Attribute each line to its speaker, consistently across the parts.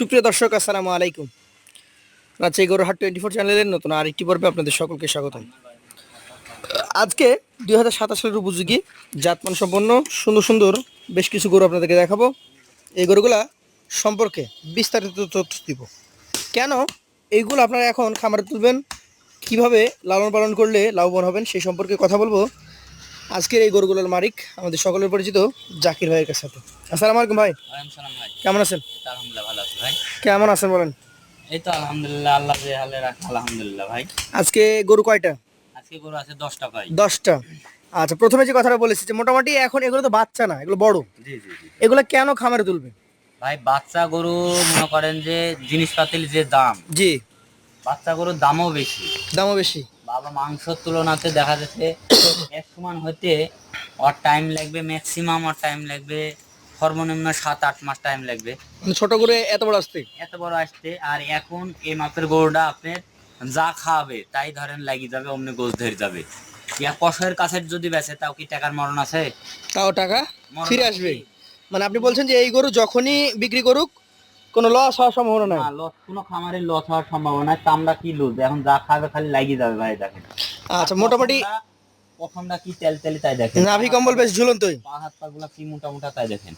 Speaker 1: সুপ্রিয় দর্শক, আসসালামু আলাইকুম। রাজশাহী গরুহাট 24 চ্যানেলের নতুন আরেকটি পর্বে আপনাদের সকলকে স্বাগতম। আজকে 2027 সালের উপযোগী জাতমান সম্পন্ন সুন্দর সুন্দর বেশ কিছু গরু আপনাদেরকে দেখাবো। এই গরুগুলা সম্পর্কে বিস্তারিত তথ্য দিব। কেন এইগুলো আপনারা এখন খামারে তুলবেন, কিভাবে লালন পালন করলে লাভবান হবেন সেই সম্পর্কে কথা বলবো আজকের এই গরুগুলোর মালিক আমাদের সকলের পরিচিত জাকির ভাইয়ের কাছে। আসসালামু আলাইকুম ভাই। কেমন আছেন?
Speaker 2: আলহামদুলিল্লাহ ভালো আছি ভাই।
Speaker 1: কেমন আছেন বলেন?
Speaker 2: এই তো আলহামদুলিল্লাহ, আল্লাহ যে হালে রাখে আলহামদুলিল্লাহ ভাই।
Speaker 1: আজকে গরু কয়টা?
Speaker 2: আজকে গরু আছে 10টা ভাই।
Speaker 1: 10টা। আচ্ছা, প্রথমে যে কথাটা বলেছি যে মোটামুটি এখন এগুলো তো বাচ্চা না, এগুলো বড়।
Speaker 2: জি জি জি
Speaker 1: এগুলো কেন খামারে তুলবে
Speaker 2: ভাই, বাচ্চা গরু মনে করেন যে জিনিসপাতির যে দাম,
Speaker 1: জি?
Speaker 2: বাচ্চা গরুর দামও বেশি,
Speaker 1: দামও বেশি।
Speaker 2: বাবা মাংসের তুলনাতে দেখা যাচ্ছে এক সমান হতে ওর টাইম লাগবে, ম্যাক্সিমাম ওর টাইম লাগবে সর্বনিম্ন 7-8 মাস টাইম লাগবে
Speaker 1: মানে ছোট করে এত বড় আসতে।
Speaker 2: এত বড় আসতে। আর এখন এই মাপের গরুটা আপনার যা খাওয়াবে তাই ধরেন লাগি যাবে, অমনি গোছ ধরে যাবে। ইয়া কষের কাছে যদি বেচে তাও কি টাকার মরণ আছে?
Speaker 1: তাও টাকা
Speaker 2: মরণ
Speaker 1: ফিরে
Speaker 2: আছে
Speaker 1: আসবে।
Speaker 2: কি?
Speaker 1: মানে আপনি বলছেন যে এই গরু যখনই বিক্রি করুক কোনো লস হওয়ার সম্ভাবনা নাই?
Speaker 2: না, লস কোনো খামারের লস হওয়ার সম্ভাবনা নাই। চামড়া কি লুজ, এখন যা খাবে খালি লাগি যাবে ভাই। দেখেন
Speaker 1: আচ্ছা, মোটামুটি
Speaker 2: প্রথমটা কি তেল তেলে তাই দেখেন,
Speaker 1: নাভি কম্বল বেশ ঝুলন্তই।
Speaker 2: পা হাত পা গুলা কি মোটা মোটা তাই দেখেন।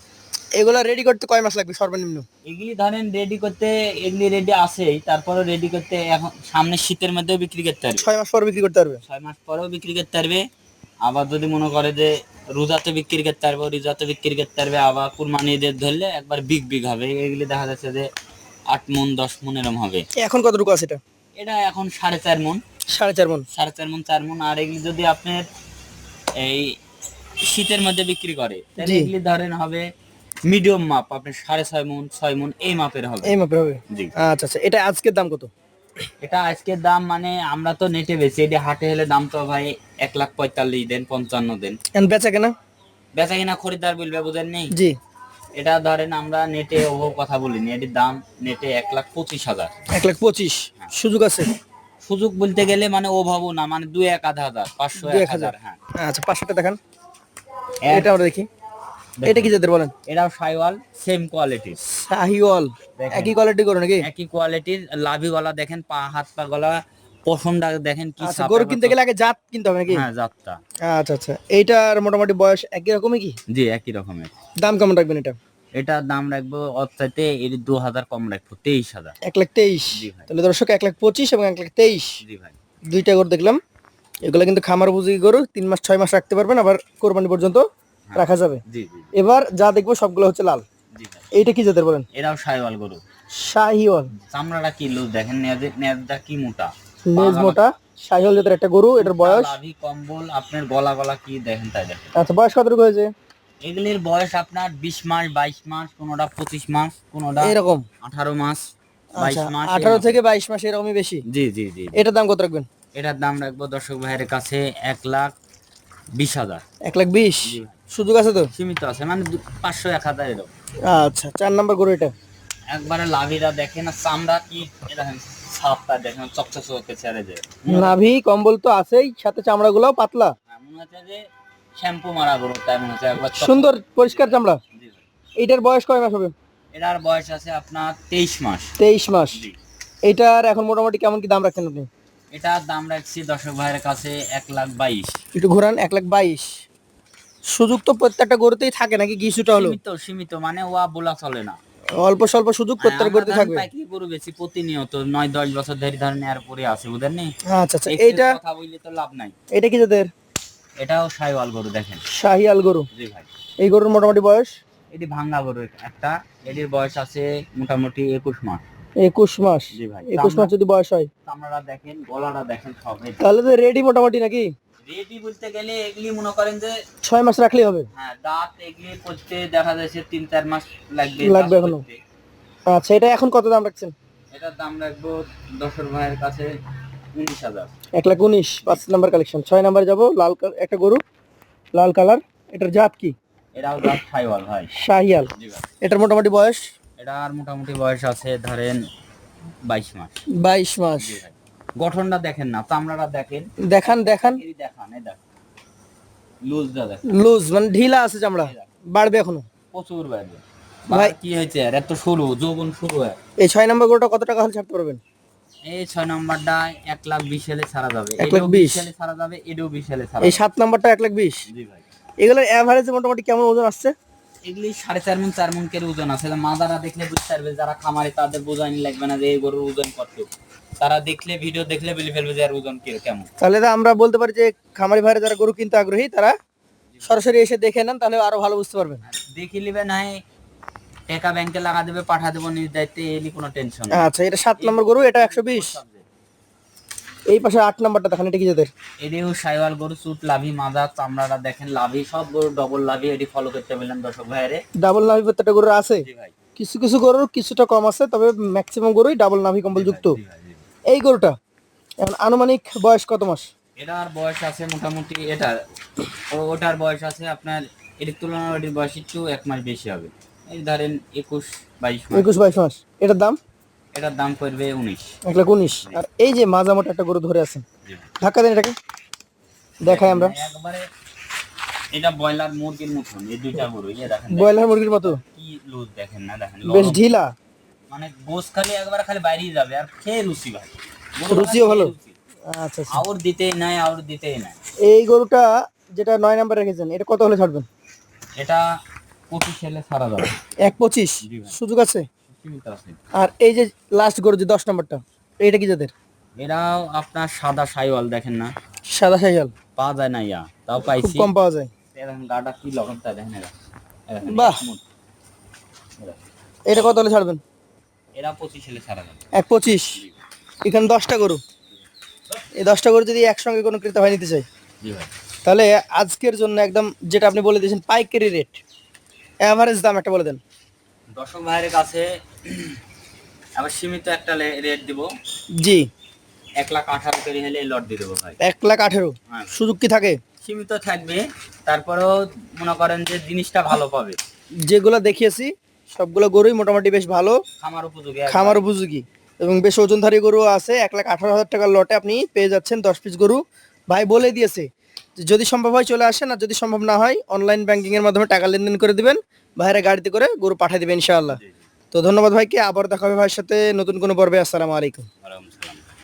Speaker 1: এগুলা রেডি করতে কয় মাস লাগবে সর্বনিম্ন?
Speaker 2: এগুলি ধরেন রেডি করতে, এগুলি রেডি আছেই, তারপরে রেডি করতে এখন সামনে শীতের মধ্যেও বিক্রি করতে পারবে,
Speaker 1: 6 মাস পর বিক্রি করতে পারবে।
Speaker 2: 6 মাস পরেও বিক্রি করতে পারবে। আবার যদি মনে করে যে রোজাতে বিক্রি করতে পারবে, রোজাতে বিক্রি করতে পারবে। আবার কুরবানি ঈদের ধরলে একবার বিগ বিগ হবে। এগুলি দেখা যাচ্ছে যে 8 মণ 10 মণ এরকম হবে।
Speaker 1: এখন কতটুকু আছে এটা?
Speaker 2: এটা এখন 4.5 মণ।
Speaker 1: 4.5 মণ।
Speaker 2: 4.5 মণ 4 মণ। আর এগুলি যদি আপনার এই শীতের মধ্যে বিক্রি করে তাহলে এগুলি ধরেন হবে মিডিয়াম মাপ, আপনার 6.5 মণ 6 মণ এই মাপের হবে।
Speaker 1: এই মাপের হবে।
Speaker 2: জি।
Speaker 1: আচ্ছা আচ্ছা, এটা আজকের দাম কত?
Speaker 2: এটা আজকের দাম মানে আমরা তো নেটে বেচি, এটা হাটে হলে দাম তো ভাই 1,45,000 দেন, 55 দেন।
Speaker 1: এখন বেচা কেনা?
Speaker 2: বেচা কিনা খরিদ্দার বলবে, বুঝেন নেই?
Speaker 1: জি।
Speaker 2: এটা ধরেন আমরা নেটে ওভাবে কথা বলিনি, এটির দাম নেটে 1,25,000।
Speaker 1: 1,25,000
Speaker 2: হ্যাঁ।
Speaker 1: সুযোগ আছে?
Speaker 2: সুযোগ বলতে গেলে মানে ওভাবও না, মানে 2-1,000, 500 1,000। হ্যাঁ।
Speaker 1: আচ্ছা, 500টা দেখান।
Speaker 2: এক-
Speaker 1: এটা আমরা দেখি। এটা কি জাতের বলেন?
Speaker 2: এটাও শাইওয়াল, সেম কোয়ালিটির
Speaker 1: শাহিওয়াল।
Speaker 2: দেখেন।
Speaker 1: একই কোয়ালিটি গরু নাকি?
Speaker 2: একই কোয়ালিটির, লাভি গলা দেখেন, পা হাত পা গলা পশমটা দেখেন কি
Speaker 1: আচ্ছা,
Speaker 2: ছাপের
Speaker 1: গরু কিনতে
Speaker 2: মতো।
Speaker 1: গেলে আগে জাত কিনতে হবে নাকি?
Speaker 2: হ্যাঁ, জাতটা।
Speaker 1: আচ্ছা আচ্ছা, এইটার মোটামুটি বয়স একই রকমই কি?
Speaker 2: জি, একই রকমের।
Speaker 1: দাম কেমন রাখবেন এটা?
Speaker 2: এটার দাম রাখবো ওর চাইতে এর 2,000 কম রাখবো, 23,000।
Speaker 1: 1,23,000।
Speaker 2: জি ভাই।
Speaker 1: তাহলে দর্শক 1,25,000 এবং 1,23,000
Speaker 2: জি ভাই।
Speaker 1: দুইটা গরু দেখলাম। এগুলো কিন্তু খামার উপযোগী গরু, 3 মাস 6 মাস রাখতে পারবেন, আবার কোরবানি পর্যন্ত
Speaker 2: হ্যাঁ।
Speaker 1: রাখা যাবে।
Speaker 2: জি জি
Speaker 1: এবার যা দেখবো সবগুলো হচ্ছে লাল।
Speaker 2: জি ভাই।
Speaker 1: এইটা কি জাতের বলেন?
Speaker 2: এরাও শাইওয়াল গরু।
Speaker 1: শাহিওয়াল।
Speaker 2: চামড়াটা কি লুজ দেখেন, নেজটা কি মোটা,
Speaker 1: লেজ মোটা, শাহিওয়াল জাতের একটা গরু। এটার বয়স?
Speaker 2: লাভি কম্বল, আপনার গলা গলা কি দেখেন তাই দেখেন।
Speaker 1: আচ্ছা, বয়স কতটুকু হয়েছে?
Speaker 2: এগুলির বয়স আপনার 20 মাস 22 মাস, কোনোটা 25 মাস, কোনোটা
Speaker 1: এরকম
Speaker 2: 18 মাস
Speaker 1: আচ্ছা,
Speaker 2: 22 মাস।
Speaker 1: 18 থেকে 22 মাস এরকমই বেশি।
Speaker 2: জি জি জি।
Speaker 1: এটার দাম কত রাখবেন?
Speaker 2: এটার দাম রাখবো দর্শক ভাইয়ের কাছে 1,20,000।
Speaker 1: 1,20,000
Speaker 2: জি।
Speaker 1: সুযোগ আছে তো?
Speaker 2: সীমিত আছে, মানে 500 1,000 এরকম।
Speaker 1: আচ্ছা, 4 নাম্বার গরু এটা।
Speaker 2: একবারে লাভিরা দেখেন, আর চামড়া কি দেখেন, ছাপটা দেখেন চকচকে ছেড়ে যায়।
Speaker 1: নাভি কম্বল তো আছেই, সাথে চামড়া গুলাও পাতলা।
Speaker 2: মনে হচ্ছে যে শ্যাম্পু মারা গরু তাই মনে হচ্ছে, একবার
Speaker 1: সুন্দর পরিষ্কার চামড়া।
Speaker 2: জি ভাই।
Speaker 1: এইটার বয়স কয় মাস হবে?
Speaker 2: এটার বয়স আছে আপনার 23 মাস।
Speaker 1: 23 মাস।
Speaker 2: জি।
Speaker 1: এইটার এখন মোটামুটি কেমন কি দাম রাখছেন আপনি?
Speaker 2: এটার দাম রাখছি দর্শক ভাইয়ের কাছে 1,22,000।
Speaker 1: একটু ঘোরান। 1,22,000 সুযোগ তো প্রত্যেকটা গরুতেই থাকে নাকি কিছুটা হলো?
Speaker 2: সীমিত সীমিত, মানে ওয়া বলা চলে না।
Speaker 1: অল্প স্বল্প সুযোগ প্রত্যেক
Speaker 2: আমরা
Speaker 1: গরুতে
Speaker 2: ধরেন
Speaker 1: থাকবে।
Speaker 2: পাইকারি গরু বেশি প্রতিনিয়ত 9-10 বছর ধরে ধরেন এর পরে আছে, বুঝেন নি?
Speaker 1: আচ্ছা আচ্ছা,
Speaker 2: Excess
Speaker 1: এইটা
Speaker 2: কথা বললে তো লাভ নাই।
Speaker 1: এটা কি জাতের?
Speaker 2: এটাও শাইওয়াল গরু দেখেন।
Speaker 1: শাহিয়াল গরু।
Speaker 2: জি ভাই।
Speaker 1: এই গরুর মোটামুটি বয়স?
Speaker 2: এটি ভাঙ্গা গরু একটা, এটির বয়স আছে মোটামুটি 21 মাস।
Speaker 1: 21 মাস।
Speaker 2: জি ভাই।
Speaker 1: 21 মাস যদি বয়স হয়
Speaker 2: চামড়াটা দেখেন, গলাটা দেখেন, সব
Speaker 1: তাহলে তো রেডি মোটামুটি নাকি?
Speaker 2: রেডি বলতে গেলে এগুলি মনে করেন যে
Speaker 1: 6 মাস রাখলেই হবে।
Speaker 2: হ্যাঁ, দাঁত এগুলি করতে দেখা যাচ্ছে 3-4 মাস লাগবে
Speaker 1: এখনো। আচ্ছা, এটা এখন কত দাম রাখছেন?
Speaker 2: এটার দাম রাখবো দর্শক ভাইয়ের কাছে 19,000।
Speaker 1: 1,19,000 5 নাম্বার কালেকশন। 6 নাম্বারে যাব, লাল একটা গরু, লাল কালার। এটার জাত কি?
Speaker 2: এটাও দাঁত শাইওয়াল ভাই।
Speaker 1: শাহিয়াল।
Speaker 2: জি ভাই।
Speaker 1: এটার মোটামুটি বয়স?
Speaker 2: এটার মোটামুটি বয়স আছে ধরেন 22 মাস।
Speaker 1: 22 মাস।
Speaker 2: জি ভাই। গঠনটা দেখেন না, চামড়াটা দেখেন।
Speaker 1: দেখান দেখান।
Speaker 2: এই দেখান, এই দেখ, লুজটা দেখেন।
Speaker 1: লুজ মানে ঢিলা আছে চামড়া, বাড়বে এখনো।
Speaker 2: প্রচুর বাইরে।
Speaker 1: ভাই
Speaker 2: কি হয়েছে আর এত শুরু যৌবন শুরু হয়।
Speaker 1: এই 6 নম্বর গরুটা কত টাকা হলে ছাড়তে পারবেন?
Speaker 2: এই 6 নম্বরটা 1,20,000 হলে ছাড়া যাবে,
Speaker 1: 1,20,000
Speaker 2: 20 হলে ছাড়া যাবে, 20 হলে ছাড়া
Speaker 1: এই
Speaker 2: যাবে।
Speaker 1: 7 নাম্বারটা 1,20,000।
Speaker 2: জি ভাই,
Speaker 1: এগুলোর অ্যাভারেজ মোটামুটি কেমন ওজন আসছে?
Speaker 2: এগুলি 4.5 মণ 4 মণ করে ওজন আছে। মাদারা দেখলে বুঝতে পারবে, যারা খামারে তাদের বোঝানি লাগবে না যে এই গরুর ওজন কত। তারা দেখলে, ভিডিও দেখলে বলে ফেলবে যে এর ওজন কেমন।
Speaker 1: তাহলে তো আমরা বলতে পারি যে খামারি ভাইরা যারা গরু কিনতে আগ্রহী তারা সরাসরি এসে দেখে নেন, তাহলে আরো ভালো বুঝতে পারবেন।
Speaker 2: দেখে নিবে, নাই টাকা ব্যাংকে লাগা দেবে, পাঠা দেবো নিজ দায়িত্বে, এলি কোনো টেনশন নেই।
Speaker 1: আচ্ছা, এটা 7 নম্বর গরু, এটা 120। এই পাশে 8 নাম্বারটা দেখেন, এটা কি জাতের?
Speaker 2: এটিও সাইওয়াল গরু, চুট লাভি মাজা চামড়াটা দেখেন, লাভি সব গরু ডবল লাভি। এটি ফলো করতে বললেন দর্শক ভাইরে।
Speaker 1: ডাবল নাভি প্রত্যেকটা গরুর আছে।
Speaker 2: জি ভাই,
Speaker 1: কিছু কিছু গরুর কিছুটা কম আছে, তবে ম্যাক্সিমাম গরুই ডাবল নাভি কম্বল যুক্ত।
Speaker 2: জি ভাই, জি ভাই।
Speaker 1: এই গরুটা এখন আনুমানিক বয়স কত মাস?
Speaker 2: এটার বয়স আছে মোটামুটি, ওটার বয়স আছে আপনার, এটির তুলনায় ওটির বয়স একটু 1 মাস বেশি হবে। এই ধরেন 21-22 মাস।
Speaker 1: 21-22 মাস। এটার দাম?
Speaker 2: এটার দাম পড়বে 19।
Speaker 1: 1,19,000। আর এই যে মাঝামোটা একটা গরু ধরে আছেন,
Speaker 2: জি ভাই।
Speaker 1: ধাক্কা দেন এটাকে, দেখাই আমরা।
Speaker 2: একবারে এটা ব্রয়লার মুরগির মতন, এই দুইটা গরু এই দেখেন,
Speaker 1: ব্রয়লার মুরগির মতো
Speaker 2: কি লুজ দেখেন না, দেখেন
Speaker 1: বেশ
Speaker 2: নরম।
Speaker 1: ঢিলা।
Speaker 2: মানে গোস খালি একবারে খালি বাইরেই যাবে, আর খেয়ে লুচি ভাই,
Speaker 1: রুচিও ভালো। আচ্ছা আচ্ছা।
Speaker 2: আউর দিতেই নাই, আউর দিতেই নাই।
Speaker 1: এই গরুটা যেটা 9 নাম্বার রেখেছেন, এটা কত হলে ছাড়বেন?
Speaker 2: এটা 25 হলে ছাড়া যাবে।
Speaker 1: 1,25
Speaker 2: জি ভাই।
Speaker 1: সুযোগ আছে?
Speaker 2: সীমিত আছে।
Speaker 1: আর এই যে লাস্ট গরু যে 10 নাম্বারটা, এটা কি জাতের?
Speaker 2: এরাও আপনার সাদা সাইওয়াল দেখেন না,
Speaker 1: সাদা শাহিওয়াল।
Speaker 2: পাওয়া যায় না ইয়া, তাও
Speaker 1: খুব
Speaker 2: পাইছি।
Speaker 1: কম পাওয়া যায়।
Speaker 2: দেখেন গাটা কি লকমটা দেখেন, এরা দেখেন
Speaker 1: বাহ।
Speaker 2: smooth। এরা
Speaker 1: এটা কত হলে ছাড়বেন?
Speaker 2: এরা 25 হলে ছাড়া যাবে।
Speaker 1: 1,25। এখানে 10টা গরু, এই 10টা গরু যদি একসঙ্গে কোনো ক্রেতা ভাই নিতে চাই,
Speaker 2: জি ভাই।
Speaker 1: তাহলে আজকের জন্য একদম যেটা আপনি বলে দিয়েছেন পাইকারি রেট, এভারেজ দাম একটা বলে দেন।
Speaker 2: দর্শক ভাইয়ের কাছে আবার সীমিত একটা রেট দিব।
Speaker 1: জি।
Speaker 2: 1,18,000 করে হলে লট দিয়ে দেবো ভাই।
Speaker 1: 1,18,000।
Speaker 2: হ্যাঁ।
Speaker 1: সুযোগ কি থাকে?
Speaker 2: সীমিত থাকবে, তারপরেও মনে করেন যে জিনিসটা ভালো পাবে,
Speaker 1: যেগুলো দেখিয়েছি সবগুলো গরুই মোটামুটি বেশ ভালো,
Speaker 2: খামার উপযোগী।
Speaker 1: খামার উপযোগী এবং বেশ ওজনধারী গরু আছে। 1,18,000 টাকার লটে আপনি পেয়ে যাচ্ছেন 10 পিস গরু। ভাই বলে দিয়েছে যে যদি সম্ভব হয় চলে আসেন, আর যদি সম্ভব না হয় অনলাইন ব্যাংকিং এর মাধ্যমে টাকা লেনদেন করে দিবেন, ভাইরা গাড়িতে করে গরু পাঠিয়ে দিবেন ইনশাআল্লাহ। তো ধন্যবাদ ভাইকে, আবার দেখা হবে ভাইয়ের সাথে নতুন কোনো পর্বে। আসসালামু আলাইকুম।
Speaker 2: ওয়ালাইকুম আসসালাম।